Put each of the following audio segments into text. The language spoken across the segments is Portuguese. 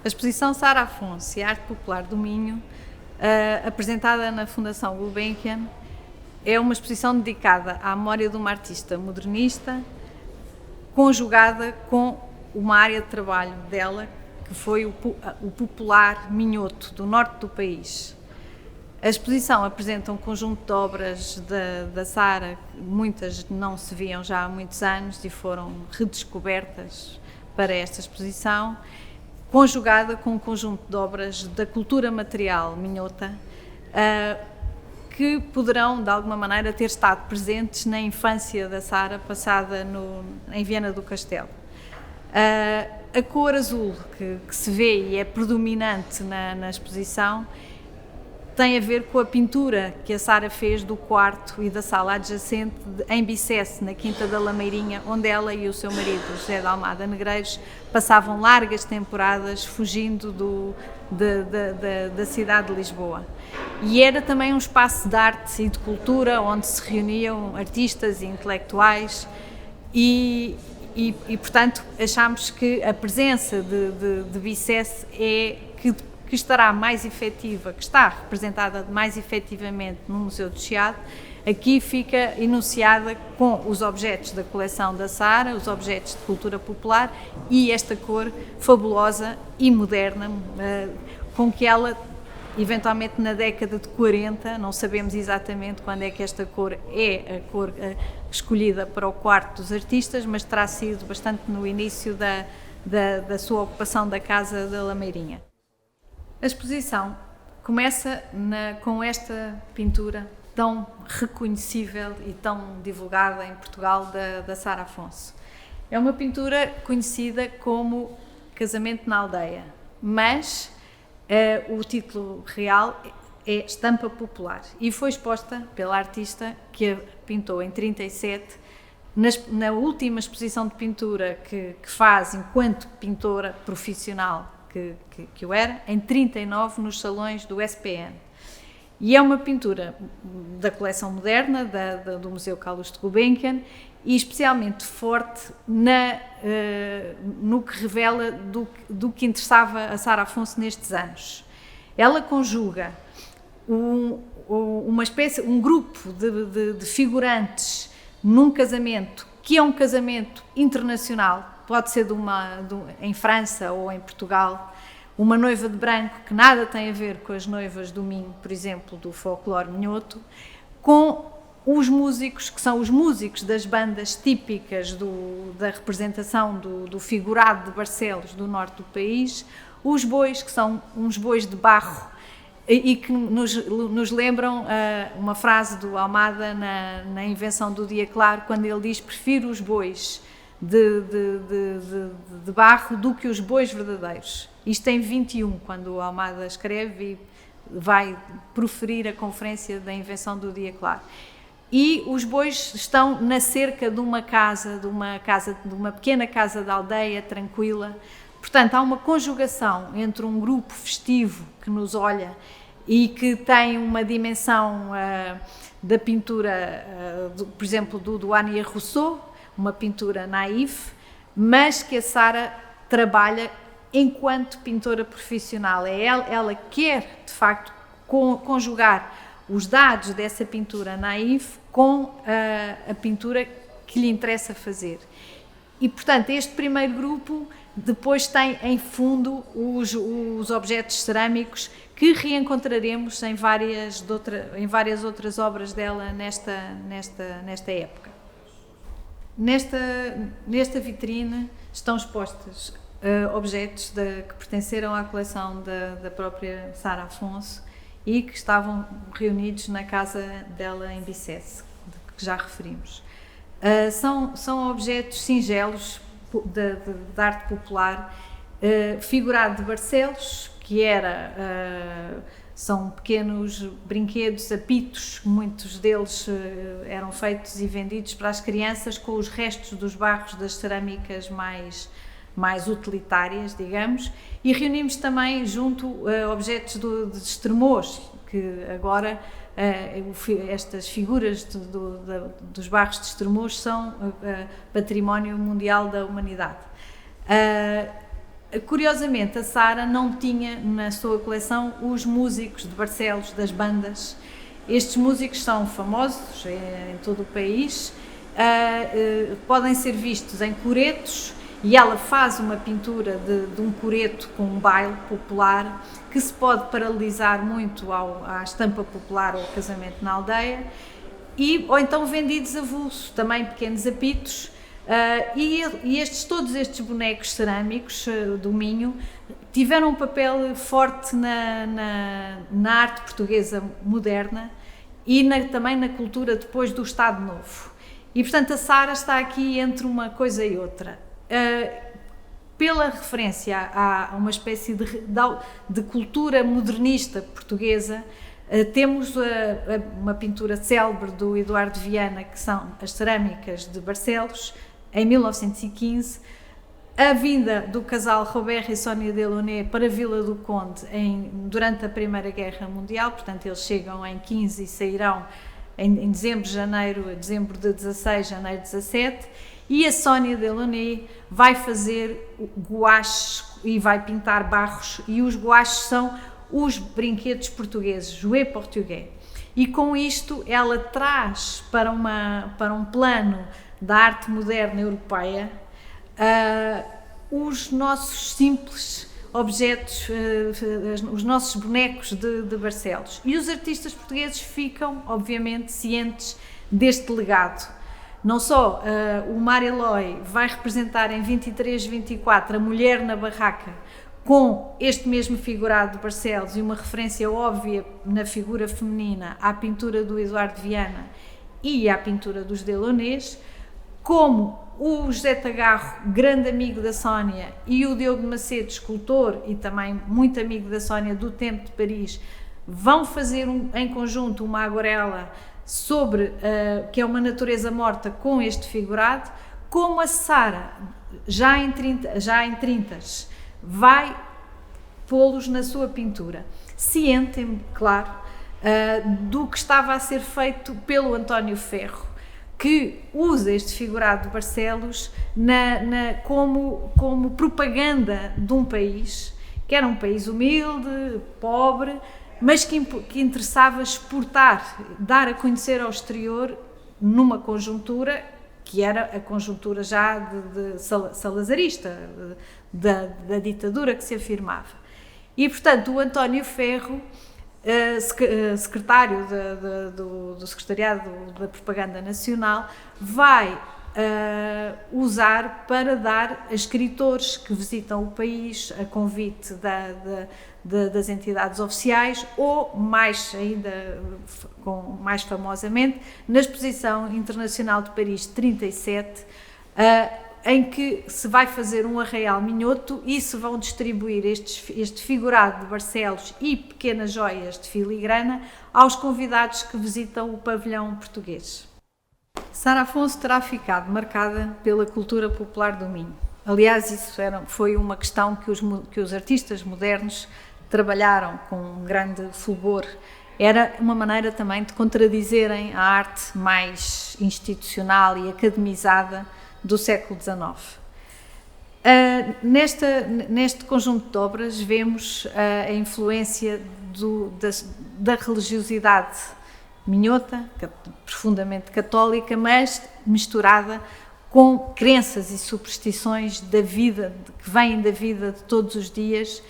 A exposição Sara Afonso e Arte Popular do Minho, apresentada na Fundação Gulbenkian, é uma exposição dedicada à memória de uma artista modernista, conjugada com uma área de trabalho dela, que foi o popular minhoto do norte do país. A exposição apresenta um conjunto de obras da Sara, muitas não se viam já há muitos anos e foram redescobertas para esta exposição, conjugada com um conjunto de obras da cultura material minhota, que poderão, de alguma maneira, ter estado presentes na infância da Sara, passada em Viana do Castelo. A cor azul que se vê e é predominante na exposição tem a ver com a pintura que a Sara fez do quarto e da sala adjacente em Bicesse, na Quinta da Lameirinha, onde ela e o seu marido, José de Almada Negreiros, passavam largas temporadas fugindo da cidade de Lisboa. E era também um espaço de arte e de cultura onde se reuniam artistas e intelectuais e portanto, achámos que a presença de Bicesse que estará mais efetiva, que está representada mais efetivamente no Museu do Chiado, aqui fica enunciada com os objetos da coleção da Sara, os objetos de cultura popular e esta cor fabulosa e moderna, com que ela, eventualmente na década de 40, não sabemos exatamente quando é que esta cor é a cor escolhida para o quarto dos artistas, mas terá sido bastante no início da sua ocupação da Casa da Lameirinha. A exposição começa com esta pintura tão reconhecível e tão divulgada em Portugal da Sara Afonso. É uma pintura conhecida como Casamento na Aldeia, mas o título real é Estampa Popular e foi exposta pela artista que a pintou em 1937, na última exposição de pintura que faz enquanto pintora profissional que o era, em 1939, nos salões do SPN. E é uma pintura da coleção moderna do Museu Carlos de Gulbenkian e especialmente forte no que revela do que interessava a Sara Afonso nestes anos. Ela conjuga um grupo de figurantes num casamento que é um casamento internacional, pode ser em França ou em Portugal, uma noiva de branco que nada tem a ver com as noivas do Minho, por exemplo, do folclore minhoto, com os músicos, que são os músicos das bandas típicas da representação do figurado de Barcelos, do norte do país, os bois, que são uns bois de barro, e que nos lembram uma frase do Almada na Invenção do Dia Claro, quando ele diz: prefiro os bois de barro do que os bois verdadeiros. Isto em 21, quando o Almada escreve e vai proferir a conferência da Invenção do Dia Claro. E os bois estão na cerca de uma pequena casa da aldeia, tranquila. Portanto, há uma conjugação entre um grupo festivo que nos olha e que tem uma dimensão da pintura, por exemplo, do Annie Rousseau, uma pintura naif, mas que a Sara trabalha enquanto pintora profissional. Ela quer, de facto, conjugar os dados dessa pintura naif com a pintura que lhe interessa fazer. E, portanto, este primeiro grupo depois tem em fundo os objetos cerâmicos que reencontraremos em várias outras obras dela nesta época. Nesta vitrine estão expostos objetos que pertenceram à coleção da própria Sara Afonso e que estavam reunidos na casa dela em Bicesse, que já referimos. São objetos singelos de arte popular, figurado de Barcelos, que são pequenos brinquedos, apitos, muitos deles eram feitos e vendidos para as crianças com os restos dos barros das cerâmicas mais utilitárias, digamos, e reunimos também junto objetos de Estremoz, que agora estas figuras dos barros de Estremoz são património mundial da humanidade. Curiosamente, a Sara não tinha na sua coleção os músicos de Barcelos, das bandas. Estes músicos são famosos em todo o país, podem ser vistos em coretos, e ela faz uma pintura de um coreto com um baile popular que se pode paralelizar muito à estampa popular ou ao casamento na aldeia, ou então vendidos avulso, também pequenos apitos. Todos estes bonecos cerâmicos do Minho tiveram um papel forte na arte portuguesa moderna e também na cultura depois do Estado Novo. E, portanto, a Sara está aqui entre uma coisa e outra. Pela referência a uma espécie de cultura modernista portuguesa, temos uma pintura célebre do Eduardo Viana, que são as cerâmicas de Barcelos, em 1915, a vinda do casal Robert e Sónia Delaunay para Vila do Conde durante a Primeira Guerra Mundial, portanto eles chegam em 15 e sairão em dezembro de 16, janeiro de 17, e a Sónia Delaunay vai fazer gouaches e vai pintar barros, e os gouaches são os brinquedos portugueses, jouet portugais. E com isto ela traz para um plano da arte moderna europeia os nossos simples objetos, os nossos bonecos de Barcelos. E os artistas portugueses ficam, obviamente, cientes deste legado. Não só o Mar Eloy vai representar em 23-24 a mulher na barraca, com este mesmo figurado de Barcelos e uma referência óbvia na figura feminina à pintura do Eduardo Viana e à pintura dos Delaunay, como o José Tagarro, grande amigo da Sónia, e o Diogo Macedo, escultor e também muito amigo da Sónia do tempo de Paris, vão fazer em conjunto uma aguarela sobre, que é uma natureza morta com este figurado, como a Sara, já em 30s, vai pô-los na sua pintura, ciente, claro, do que estava a ser feito pelo António Ferro, que usa este figurado de Barcelos como propaganda de um país, que era um país humilde, pobre, mas que interessava exportar, dar a conhecer ao exterior numa conjuntura que era a conjuntura já de salazarista, da ditadura que se afirmava. E, portanto, o António Ferro, secretário do Secretariado da Propaganda Nacional, vai usar para dar a escritores que visitam o país a convite das entidades oficiais, ou mais ainda, mais famosamente, na Exposição Internacional de Paris 37, em que se vai fazer um arraial minhoto e se vão distribuir este figurado de Barcelos e pequenas joias de filigrana aos convidados que visitam o pavilhão português. Sara Afonso terá ficado marcada pela cultura popular do Minho. Aliás, isso foi uma questão que os artistas modernos trabalharam com um grande fulgor. Era uma maneira também de contradizerem a arte mais institucional e academizada do século XIX. Neste conjunto de obras vemos a influência da religiosidade minhota, profundamente católica, mas misturada com crenças e superstições da vida, que vêm da vida de todos os dias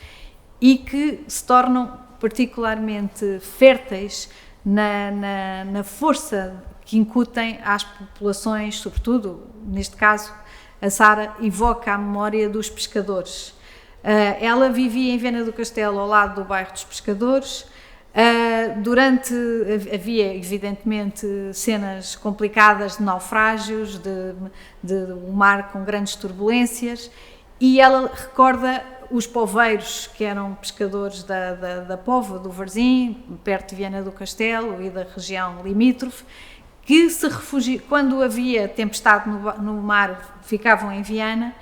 e que se tornam particularmente férteis na força que incutem às populações, sobretudo, neste caso, a Sara evoca a memória dos pescadores. Ela vivia em Viana do Castelo, ao lado do bairro dos Pescadores. Havia, evidentemente, cenas complicadas de naufrágios, de um mar com grandes turbulências, e ela recorda os poveiros, que eram pescadores da Póvoa do Varzim, perto de Viana do Castelo e da região limítrofe, que quando havia tempestade no mar, ficavam em Viana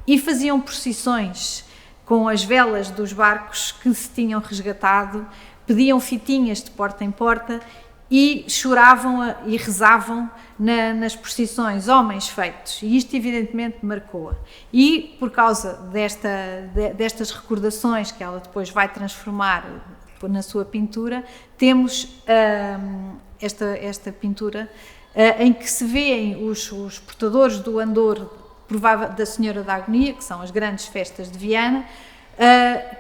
e faziam procissões com as velas dos barcos que se tinham resgatado, pediam fitinhas de porta em porta e choravam e rezavam nas procissões, homens feitos, e isto evidentemente marcou-a. E por causa destas recordações que ela depois vai transformar na sua pintura, temos esta pintura em que se vêem os portadores do andor provável da Senhora da Agonia, que são as grandes festas de Viana,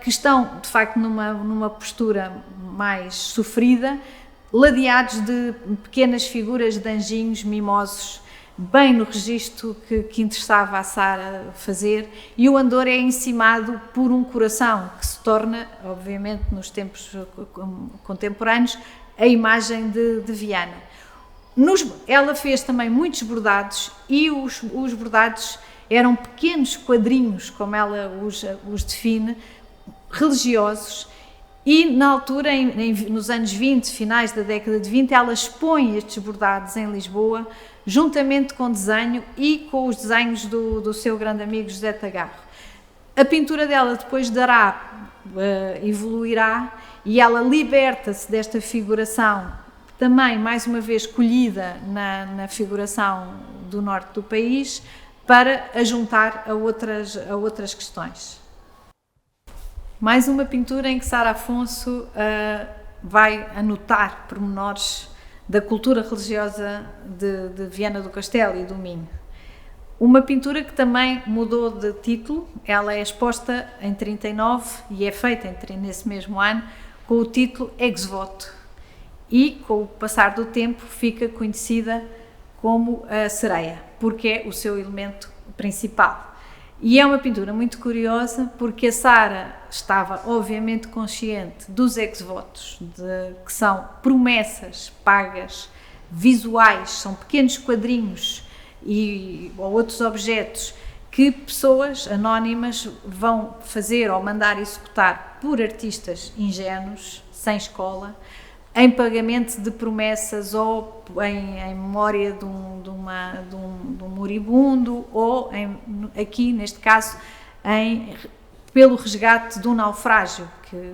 que estão de facto numa postura mais sofrida, ladeados de pequenas figuras de anjinhos mimosos, bem no registro que interessava a Sara fazer, e o andor é encimado por um coração, que se torna, obviamente, nos tempos contemporâneos, a imagem de Viana. Ela fez também muitos bordados, e os bordados eram pequenos quadrinhos, como ela os define, religiosos, e na altura, nos anos 20, finais da década de 20, ela expõe estes bordados em Lisboa, juntamente com desenho e com os desenhos do seu grande amigo José Tagarro. A pintura dela depois evoluirá, e ela liberta-se desta figuração, também mais uma vez colhida na figuração do norte do país, para a juntar a outras questões. Mais uma pintura em que Sara Afonso vai anotar pormenores da cultura religiosa de Viana do Castelo e do Minho. Uma pintura que também mudou de título, ela é exposta em 39 e é feita nesse mesmo ano com o título Ex Voto, e com o passar do tempo fica conhecida como a sereia, porque é o seu elemento principal. E é uma pintura muito curiosa, porque a Sara estava obviamente consciente dos ex-votos, que são promessas pagas, visuais, são pequenos quadrinhos ou outros objetos que pessoas anónimas vão fazer ou mandar executar por artistas ingênuos, sem escola, em pagamento de promessas ou em memória de um moribundo, ou aqui neste caso pelo resgate de um naufrágio, que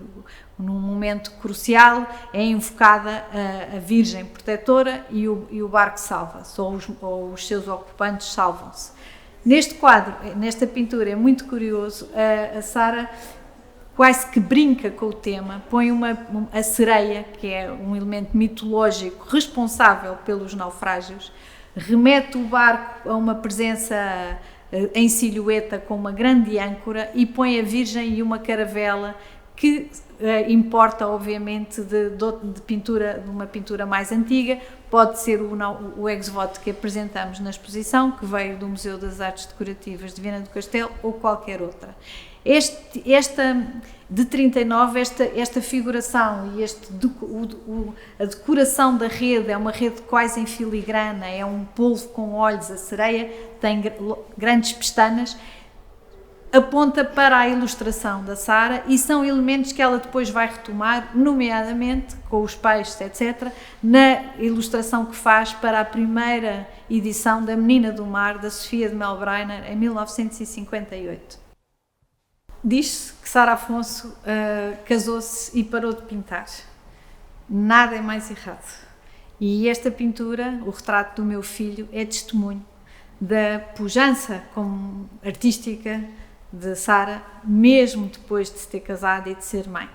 num momento crucial é invocada a Virgem Protetora e o barco salva-se, ou os seus ocupantes salvam-se. Neste quadro, nesta pintura, é muito curioso, a Sara quase que brinca com o tema, põe a sereia, que é um elemento mitológico responsável pelos naufrágios, remete o barco a uma presença em silhueta com uma grande âncora, e põe a Virgem e uma caravela que importa obviamente de uma pintura mais antiga. Pode ser o ex-voto que apresentamos na exposição, que veio do Museu das Artes Decorativas de Viana do Castelo, ou qualquer outra. De 39, esta figuração e a decoração da rede é uma rede quase em filigrana, é um polvo com olhos, a sereia tem grandes pestanas, aponta para a ilustração da Sara, e são elementos que ela depois vai retomar, nomeadamente com os peixes, etc., na ilustração que faz para a primeira edição da Menina do Mar, da Sofia de Melbrenner, em 1958. Diz-se que Sara Afonso casou-se e parou de pintar. Nada é mais errado. E esta pintura, o retrato do meu filho, é testemunho da pujança como artística de Sara, mesmo depois de se ter casado e de ser mãe.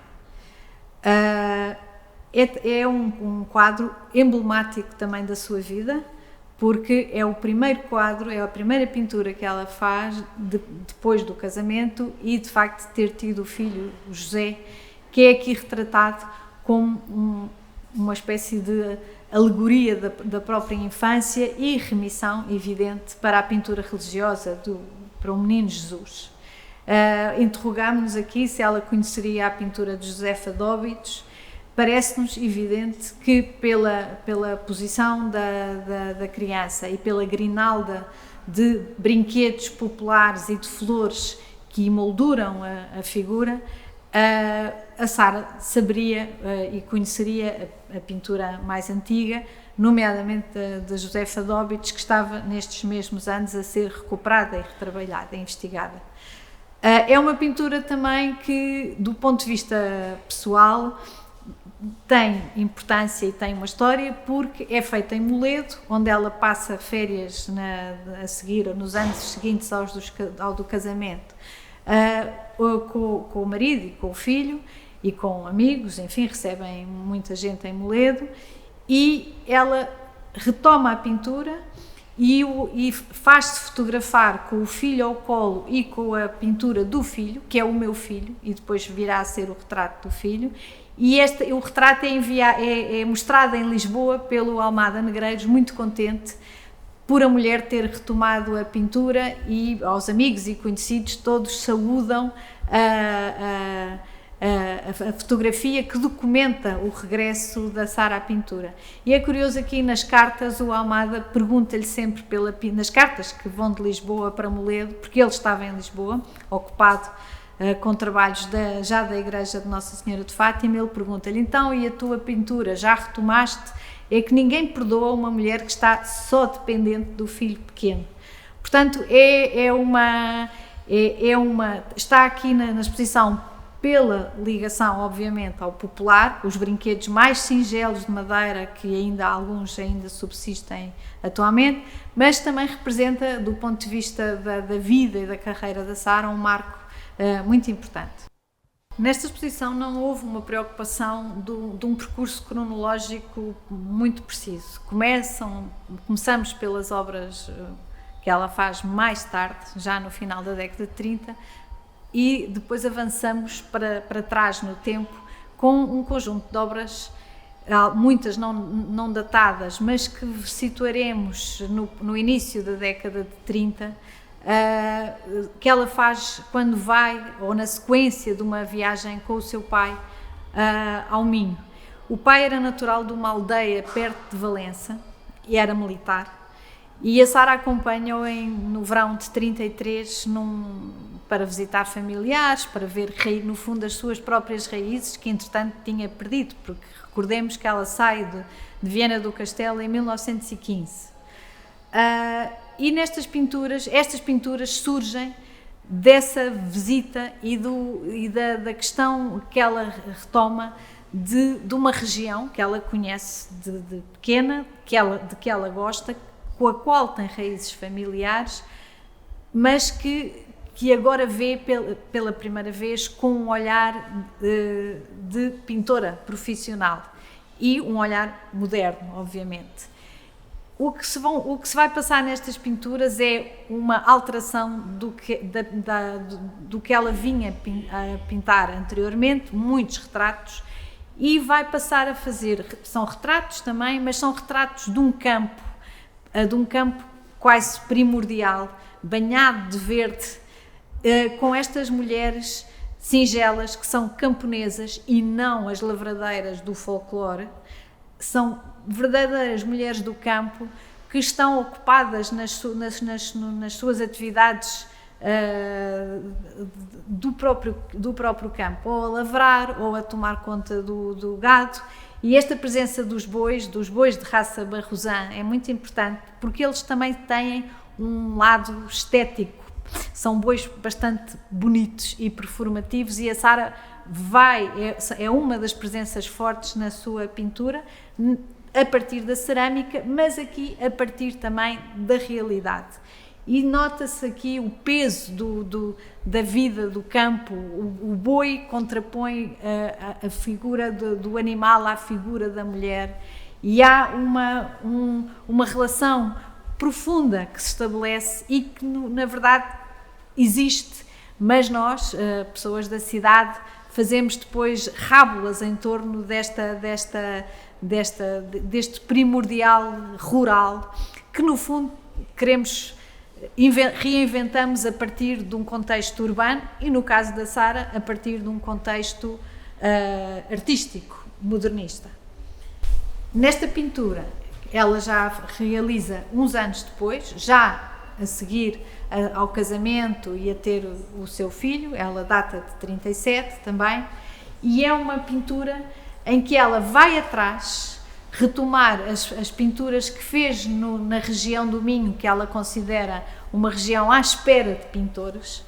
É um quadro emblemático também da sua vida, porque é o primeiro quadro, é a primeira pintura que ela faz depois do casamento e, de facto, de ter tido o filho, o José, que é aqui retratado como uma espécie de alegoria da própria infância e remissão evidente para a pintura religiosa, para o menino Jesus. Interrogámos-nos aqui se ela conheceria a pintura de Josefa Dóbitos. Parece-nos evidente que pela posição da criança e pela grinalda de brinquedos populares e de flores que emolduram a figura, a Sara saberia e conheceria a pintura mais antiga, nomeadamente da Josefa Dóbitos, que estava nestes mesmos anos a ser recuperada e retrabalhada, investigada. É uma pintura também que, do ponto de vista pessoal, tem importância e tem uma história porque é feita em Moledo, onde ela passa férias a seguir, nos anos seguintes ao do casamento, com o marido e com o filho e com amigos, enfim, recebem muita gente em Moledo, e ela retoma a pintura e faz-se fotografar com o filho ao colo e com a pintura do filho, que é o meu filho, e depois virá a ser o retrato do filho. E o retrato é mostrado em Lisboa pelo Almada Negreiros, muito contente por a mulher ter retomado a pintura, e aos amigos e conhecidos todos saúdam a fotografia que documenta o regresso da Sara à pintura. E é curioso, aqui nas cartas o Almada pergunta-lhe sempre nas cartas que vão de Lisboa para Moledo, porque ele estava em Lisboa, ocupado com trabalhos já da Igreja de Nossa Senhora de Fátima. Ele pergunta-lhe: então, e a tua pintura, já retomaste? É que ninguém perdoa uma mulher que está só dependente do filho pequeno. Portanto, está aqui na exposição pela ligação, obviamente, ao popular, os brinquedos mais singelos de madeira, que alguns ainda subsistem atualmente, mas também representa, do ponto de vista da vida e da carreira da Sara, um marco muito importante. Nesta exposição não houve uma preocupação de um percurso cronológico muito preciso. Começamos pelas obras que ela faz mais tarde, já no final da década de 30, e depois avançamos para trás no tempo com um conjunto de obras, muitas não datadas, mas que situaremos no início da década de 30, que ela faz quando vai, ou na sequência de uma viagem com o seu pai ao Minho. O pai era natural de uma aldeia perto de Valença e era militar, e a Sara acompanha-o no verão de 33 para visitar familiares, para ver, no fundo, as suas próprias raízes, que entretanto tinha perdido, porque recordemos que ela sai de Viana do Castelo em 1915. E estas pinturas surgem dessa visita e da questão que ela retoma de uma região que ela conhece de pequena, de que ela gosta, com a qual tem raízes familiares, mas que agora vê pela primeira vez com um olhar de pintora profissional e um olhar moderno, obviamente. O que se vai passar nestas pinturas é uma alteração do que ela vinha a pintar anteriormente, muitos retratos, e vai passar a fazer, são retratos também, mas são retratos de um campo quase primordial, banhado de verde, com estas mulheres singelas que são camponesas e não as lavradeiras do folclore. São verdadeiras mulheres do campo que estão ocupadas nas suas atividades do próprio campo, ou a lavrar ou a tomar conta do gado. E esta presença dos bois de raça barrosã, é muito importante, porque eles também têm um lado estético. São bois bastante bonitos e performativos, e a Sara é uma das presenças fortes na sua pintura, a partir da cerâmica, mas aqui a partir também da realidade. E nota-se aqui o peso da vida do campo. O boi contrapõe a figura do animal à figura da mulher, e há uma relação profunda que se estabelece e que, na verdade, existe, mas nós, pessoas da cidade, fazemos depois rábulas em torno deste primordial rural, que no fundo reinventamos a partir de um contexto urbano, e no caso da Sara, a partir de um contexto artístico, modernista. Nesta pintura, ela já realiza uns anos depois, já a seguir ao casamento e a ter o seu filho. Ela data de 37 também, e é uma pintura em que ela vai atrás retomar as pinturas que fez na região do Minho, que ela considera uma região à espera de pintores,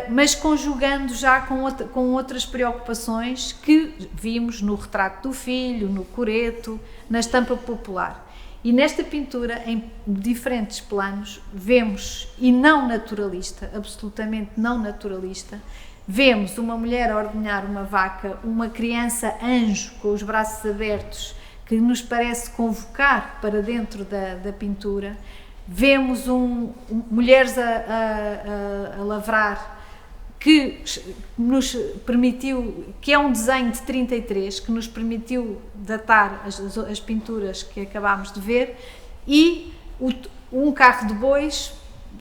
mas conjugando já com outras preocupações que vimos no retrato do filho, no coreto, na estampa popular. E nesta pintura, em diferentes planos, vemos, e não naturalista, absolutamente não naturalista, vemos uma mulher a ordenhar uma vaca, uma criança anjo com os braços abertos, que nos parece convocar para dentro da pintura. Vemos mulheres a lavrar, que nos permitiu, que é um desenho de 33, que nos permitiu datar as pinturas que acabámos de ver, e um carro de bois,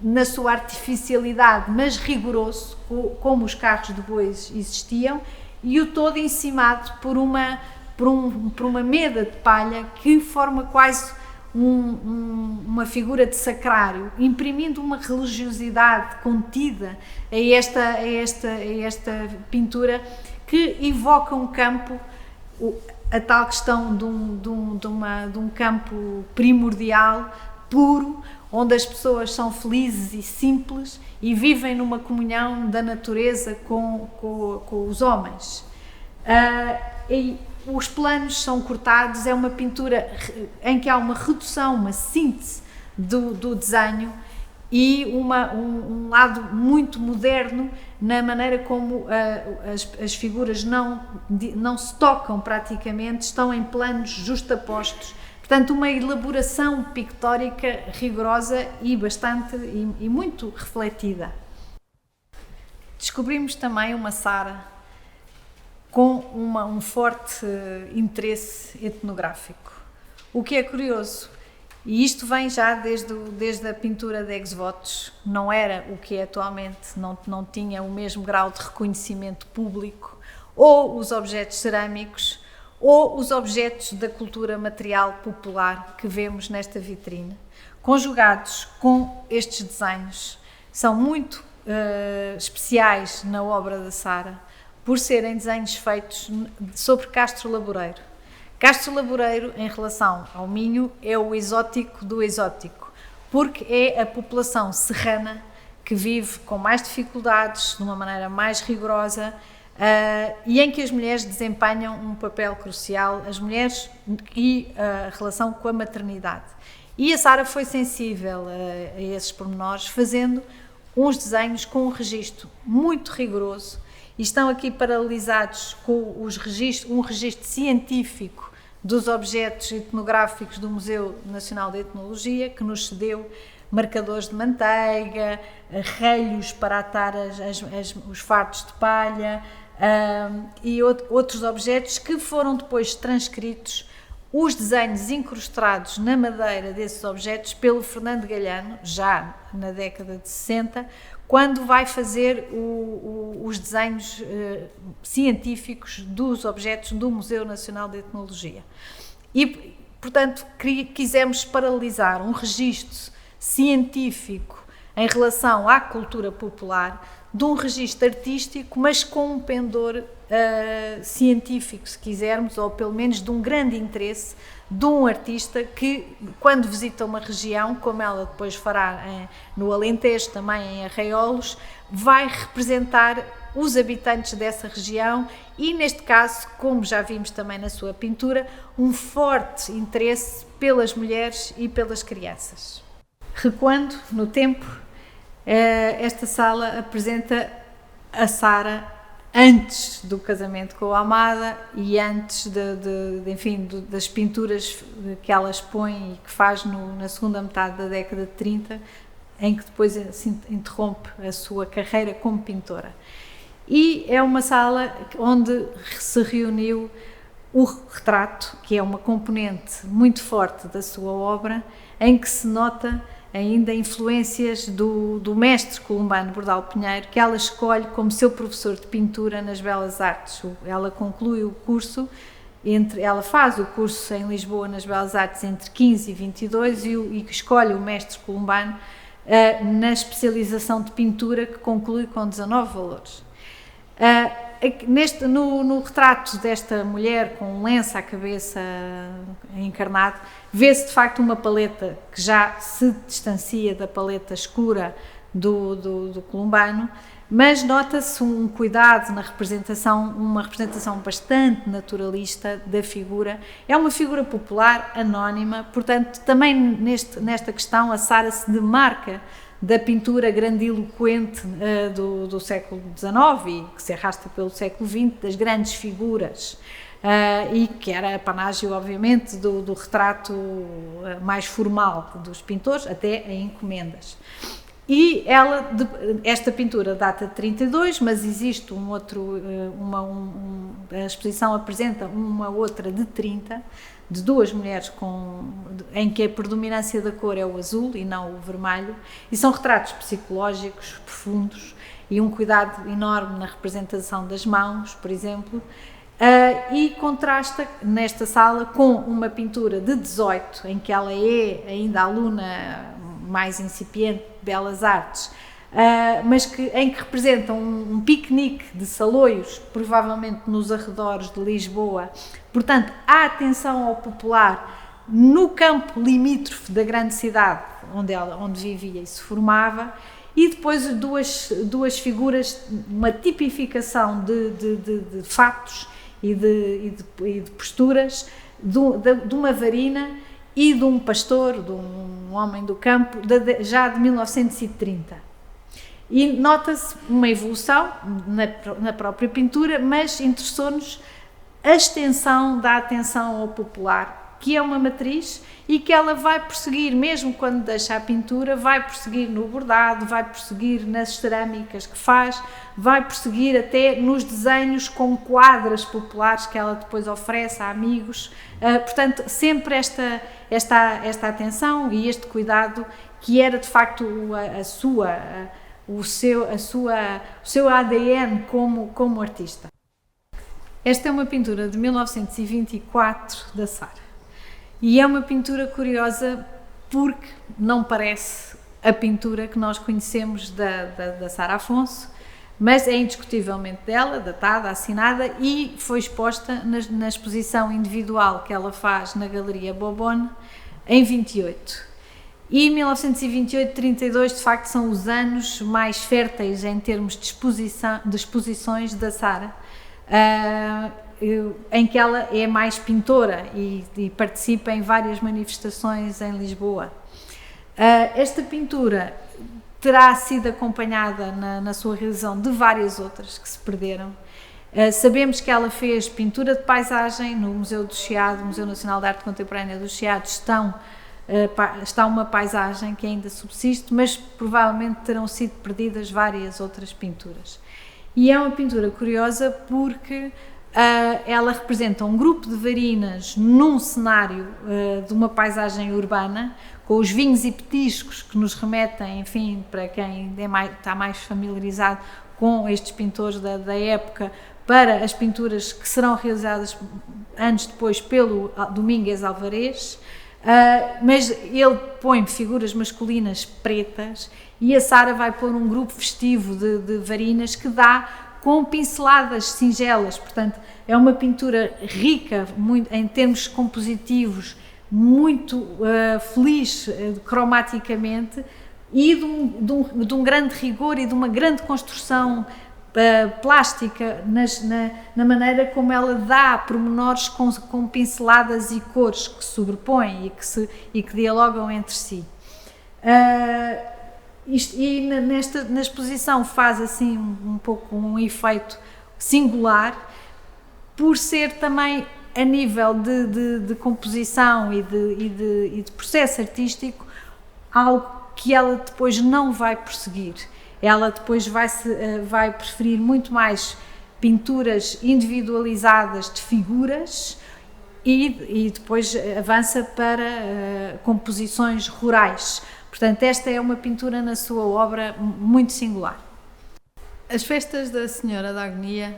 na sua artificialidade, mas rigoroso, como os carros de bois existiam, e o todo encimado por uma meda de palha que forma quase uma figura de sacrário, imprimindo uma religiosidade contida a esta pintura, que evoca um campo, a tal questão de um campo primordial, puro, onde as pessoas são felizes e simples e vivem numa comunhão da natureza com os homens. E os planos são cortados, é uma pintura em que há uma redução, uma síntese do desenho e um lado muito moderno na maneira como as figuras não se tocam praticamente, estão em planos justapostos. Portanto, uma elaboração pictórica rigorosa e muito refletida. Descobrimos também uma Sara com um forte interesse etnográfico, o que é curioso, e isto vem já desde a pintura de ex-votos. Não era o que é atualmente, não tinha o mesmo grau de reconhecimento público, ou os objetos cerâmicos, ou os objetos da cultura material popular que vemos nesta vitrine, conjugados com estes desenhos, são muito especiais na obra da Sara, por serem desenhos feitos sobre Castro Laboreiro. Castro Laboreiro, em relação ao Minho, é o exótico do exótico, porque é a população serrana que vive com mais dificuldades, de uma maneira mais rigorosa, e em que as mulheres desempenham um papel crucial, as mulheres e a relação com a maternidade. E a Sara foi sensível a esses pormenores, fazendo uns desenhos com um registro muito rigoroso, e estão aqui paralelizados com um registro científico dos objetos etnográficos do Museu Nacional de Etnologia, que nos cedeu marcadores de manteiga, relhos para atar os fardos de palha, e outros objetos que foram depois transcritos, os desenhos incrustados na madeira desses objetos pelo Fernando Galhano, já na década de 60, quando vai fazer os desenhos científicos dos objetos do Museu Nacional de Etnologia. E, portanto, quisemos paralelizar um registro científico em relação à cultura popular de um registro artístico, mas com um pendor científico, se quisermos, ou pelo menos de um grande interesse de um artista que, quando visita uma região, como ela depois fará no Alentejo, também em Arraiolos, vai representar os habitantes dessa região e, neste caso, como já vimos também na sua pintura, um forte interesse pelas mulheres e pelas crianças. Recuando no tempo, esta sala apresenta a Sara antes do casamento com a amada e antes das pinturas que ela expõe e que faz na segunda metade da década de 30, em que depois assim, interrompe a sua carreira como pintora. E é uma sala onde se reuniu o retrato, que é uma componente muito forte da sua obra, em que se nota ainda influências do mestre columbano Bordal Pinheiro, que ela escolhe como seu professor de pintura nas Belas Artes. Ela conclui o curso, ela faz o curso em Lisboa nas Belas Artes entre 15 e 22 e escolhe o mestre columbano na especialização de pintura, que conclui com 19 valores. No retrato desta mulher com um lenço à cabeça encarnado, vê-se de facto uma paleta que já se distancia da paleta escura do columbano, mas nota-se um cuidado na representação, uma representação bastante naturalista da figura. É uma figura popular, anónima, portanto, também nesta questão a Sara se demarca da pintura grandiloquente do século XIX e que se arrasta pelo século XX, das grandes figuras, e que era panágio, obviamente, do retrato mais formal dos pintores, até em encomendas. E esta pintura data de 32, mas existe a exposição apresenta uma outra de 30, de duas mulheres em que a predominância da cor é o azul e não o vermelho, e são retratos psicológicos profundos e um cuidado enorme na representação das mãos, por exemplo, e contrasta nesta sala com uma pintura de 18, em que ela é ainda aluna mais incipiente de Belas Artes, mas em que representam um piquenique de saloios, provavelmente nos arredores de Lisboa. Portanto, a atenção ao popular no campo limítrofe da grande cidade onde vivia e se formava, e depois duas figuras, uma tipificação de fatos e de posturas de uma varina e de um pastor, de um homem do campo, já de 1930. E nota-se uma evolução na própria pintura, mas interessou-nos a extensão da atenção ao popular, que é uma matriz e que ela vai prosseguir, mesmo quando deixa a pintura, vai prosseguir no bordado, vai prosseguir nas cerâmicas que faz, vai prosseguir até nos desenhos com quadras populares que ela depois oferece a amigos. Portanto, sempre esta atenção e este cuidado que era de facto o seu ADN como artista. Esta é uma pintura de 1924 da Sara. E é uma pintura curiosa porque não parece a pintura que nós conhecemos da Sara Afonso, mas é indiscutivelmente dela, datada, assinada, e foi exposta na exposição individual que ela faz na Galeria Bobone em 28. E 1928-32 de facto são os anos mais férteis em termos de exposições da Sara, em que ela é mais pintora e participa em várias manifestações em Lisboa. Esta pintura terá sido acompanhada na sua realização de várias outras que se perderam. Sabemos que ela fez pintura de paisagem no Museu do Chiado, Museu Nacional de Arte Contemporânea do Chiado, está uma paisagem que ainda subsiste, mas provavelmente terão sido perdidas várias outras pinturas. E é uma pintura curiosa porque ela representa um grupo de varinas num cenário de uma paisagem urbana, com os vinhos e petiscos que nos remetem, enfim, para quem está mais familiarizado com estes pintores da época, para as pinturas que serão realizadas anos depois pelo Domínguez Alvarez, mas ele põe figuras masculinas pretas e a Sara vai pôr um grupo festivo de varinas que dá com pinceladas singelas. Portanto, é uma pintura rica muito, em termos compositivos, muito feliz cromaticamente e de um grande rigor e de uma grande construção plástica na maneira como ela dá pormenores com pinceladas e cores que se sobrepõem e que dialogam entre si. Na exposição faz assim um pouco um efeito singular, por ser também a nível de composição e de processo artístico algo que ela depois não vai prosseguir. Ela depois vai preferir muito mais pinturas individualizadas de figuras e depois avança para composições rurais. Portanto, esta é uma pintura na sua obra muito singular. As festas da Senhora da Agonia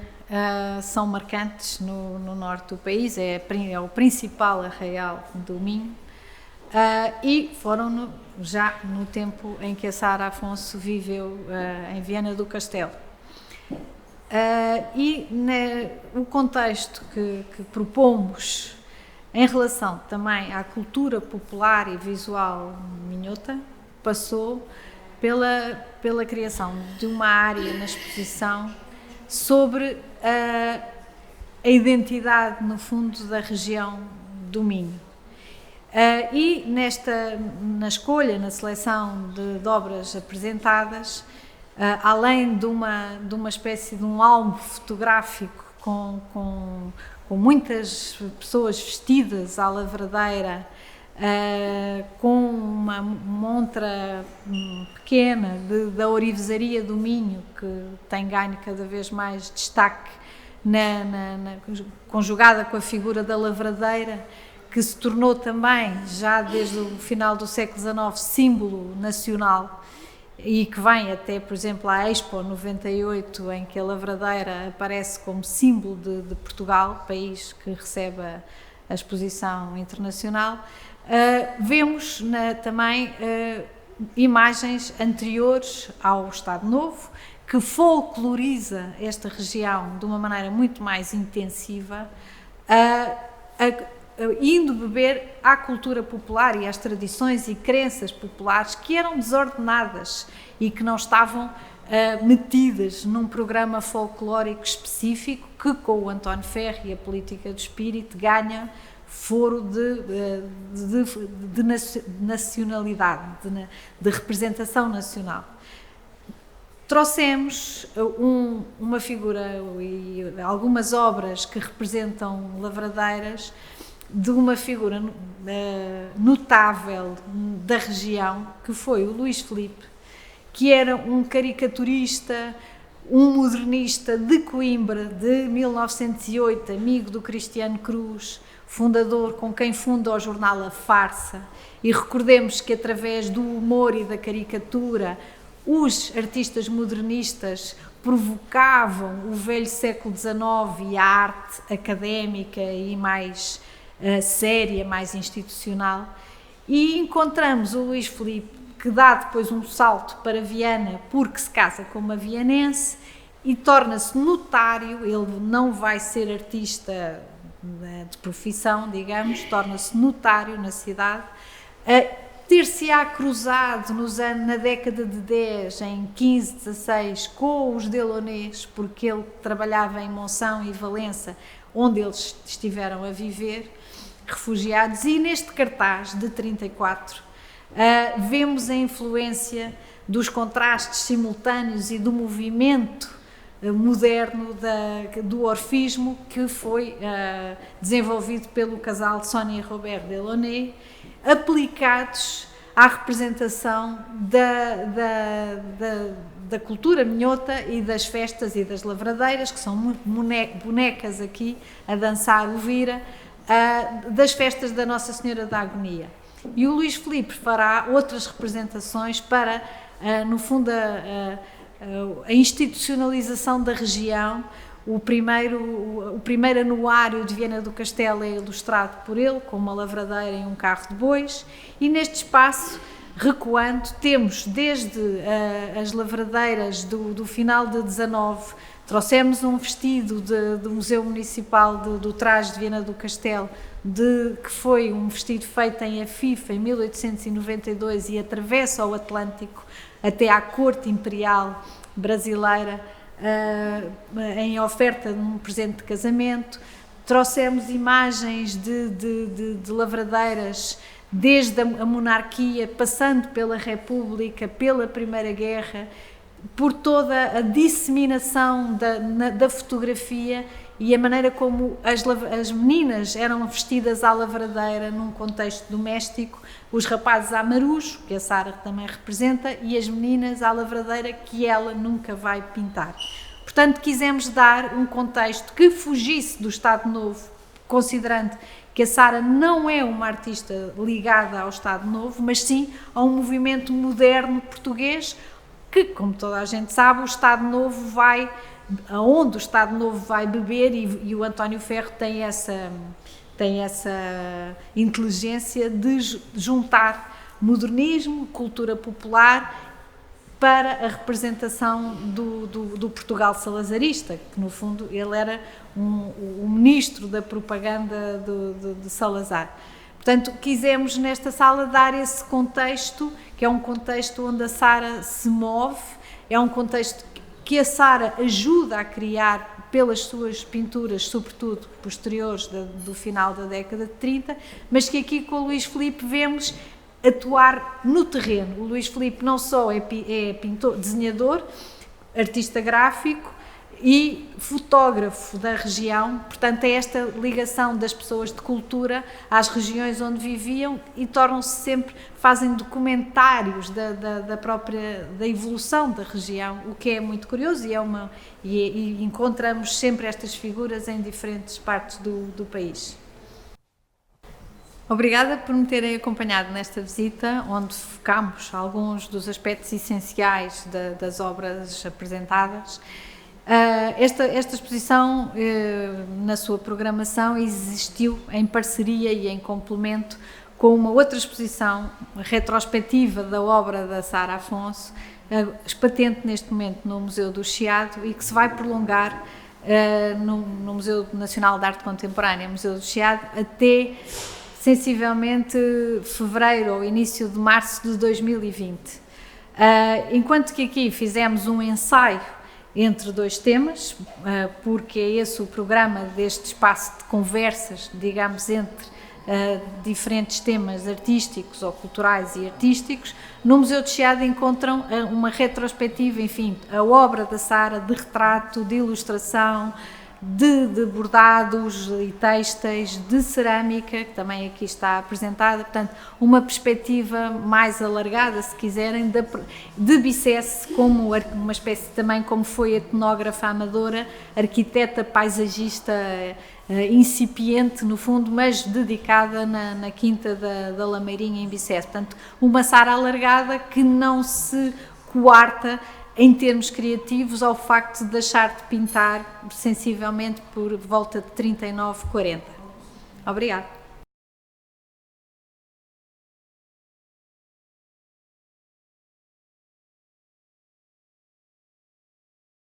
são marcantes no norte do país, é o principal arraial do Minho, e foram já no tempo em que a Sara Afonso viveu em Viana do Castelo. O contexto que propomos em relação também à cultura popular e visual minhota passou pela criação de uma área na exposição sobre a identidade, no fundo, da região do Minho. E na escolha, na seleção de obras apresentadas, além de uma espécie de um álbum fotográfico com muitas pessoas vestidas à lavradeira, com uma montra pequena da orivesaria do Minho, que tem ganho cada vez mais destaque, conjugada com a figura da lavradeira, que se tornou também, já desde o final do século XIX, símbolo nacional, e que vem até, por exemplo, à Expo 98, em que a lavradeira aparece como símbolo de Portugal, país que recebe a exposição internacional. Vemos também imagens anteriores ao Estado Novo, que folcloriza esta região de uma maneira muito mais intensiva, indo beber à cultura popular e às tradições e crenças populares que eram desordenadas e que não estavam metidas num programa folclórico específico que, com o António Ferro e a política do espírito, ganha foro de nacionalidade, de representação nacional. Trouxemos uma figura e algumas obras que representam lavradeiras, de uma figura notável da região, que foi o Luís Filipe, que era um caricaturista, um modernista de Coimbra, de 1908, amigo do Cristiano Cruz, fundador, com quem funda o jornal A Farsa, e recordemos que através do humor e da caricatura os artistas modernistas provocavam o velho século XIX e a arte académica e mais séria, mais institucional, e encontramos o Luís Filipe, que dá depois um salto para Viana, porque se casa com uma vianense e torna-se notário. Ele não vai ser artista de profissão, digamos, torna-se notário na cidade. Ter-se-á cruzado na década de 10, em 15, 16, com os Delaunay, porque ele trabalhava em Monção e Valença, onde eles estiveram a viver, refugiados, e neste cartaz de 34 vemos a influência dos contrastes simultâneos e do movimento moderno do orfismo que foi desenvolvido pelo casal de Sónia e Robert Delaunay, aplicados à representação da cultura minhota e das festas e das lavradeiras, que são bonecas aqui a dançar o vira, das festas da Nossa Senhora da Agonia. E o Luís Filipe fará outras representações para, no fundo, a institucionalização da região. O primeiro anuário de Viana do Castelo é ilustrado por ele, com uma lavradeira e um carro de bois, e neste espaço, recuando, temos desde as lavradeiras do final de 19, trouxemos um vestido do Museu Municipal do Traje de Viana do Castelo, que foi um vestido feito em Afife em 1892 e atravessa o Atlântico até à corte imperial brasileira, em oferta de um presente de casamento. Trouxemos imagens de lavradeiras desde a monarquia, passando pela República, pela Primeira Guerra, por toda a disseminação da fotografia e a maneira como as meninas eram vestidas à lavradeira num contexto doméstico, os rapazes à marujo, que a Sara também representa, e as meninas à lavradeira, que ela nunca vai pintar. Portanto, quisemos dar um contexto que fugisse do Estado Novo, considerando que a Sara não é uma artista ligada ao Estado Novo, mas sim a um movimento moderno português, que, como toda a gente sabe, o Estado Novo aonde o Estado Novo vai beber, e o António Ferro tem essa inteligência de juntar modernismo, cultura popular, para a representação do Portugal salazarista, que no fundo ele era o ministro da propaganda de Salazar. Portanto, quisemos nesta sala dar esse contexto, que é um contexto onde a Sara se move, é um contexto que a Sara ajuda a criar pelas suas pinturas, sobretudo posteriores do final da década de 30, mas que aqui com o Luís Filipe vemos atuar no terreno. O Luís Filipe não só é pintor, desenhador, artista gráfico e fotógrafo da região, portanto é esta ligação das pessoas de cultura às regiões onde viviam e tornam-se sempre, fazem documentários da evolução da região, o que é muito curioso e encontramos sempre estas figuras em diferentes partes do país. Obrigada por me terem acompanhado nesta visita, onde focamos alguns dos aspectos essenciais das obras apresentadas. Esta exposição, na sua programação, existiu em parceria e em complemento com uma outra exposição retrospectiva da obra da Sara Afonso, patente neste momento no Museu do Chiado e que se vai prolongar no Museu Nacional de Arte Contemporânea, Museu do Chiado, até sensivelmente fevereiro ou início de março de 2020. Enquanto que aqui fizemos um ensaio entre dois temas, porque é esse o programa deste espaço de conversas, digamos, entre diferentes temas artísticos ou culturais e artísticos. No Museu do Chiado encontram uma retrospectiva, enfim, a obra da Sara de retrato, de ilustração, de bordados e têxteis, de cerâmica, que também aqui está apresentada, portanto, uma perspectiva mais alargada, se quiserem, de Bicesse, como uma espécie também como foi etnógrafa amadora, arquiteta paisagista incipiente, no fundo, mas dedicada na Quinta da Lameirinha, em Bicesse. Portanto, uma Sara alargada que não se coarta em termos criativos ao facto de deixar de pintar sensivelmente por volta de 39, 40. Obrigada.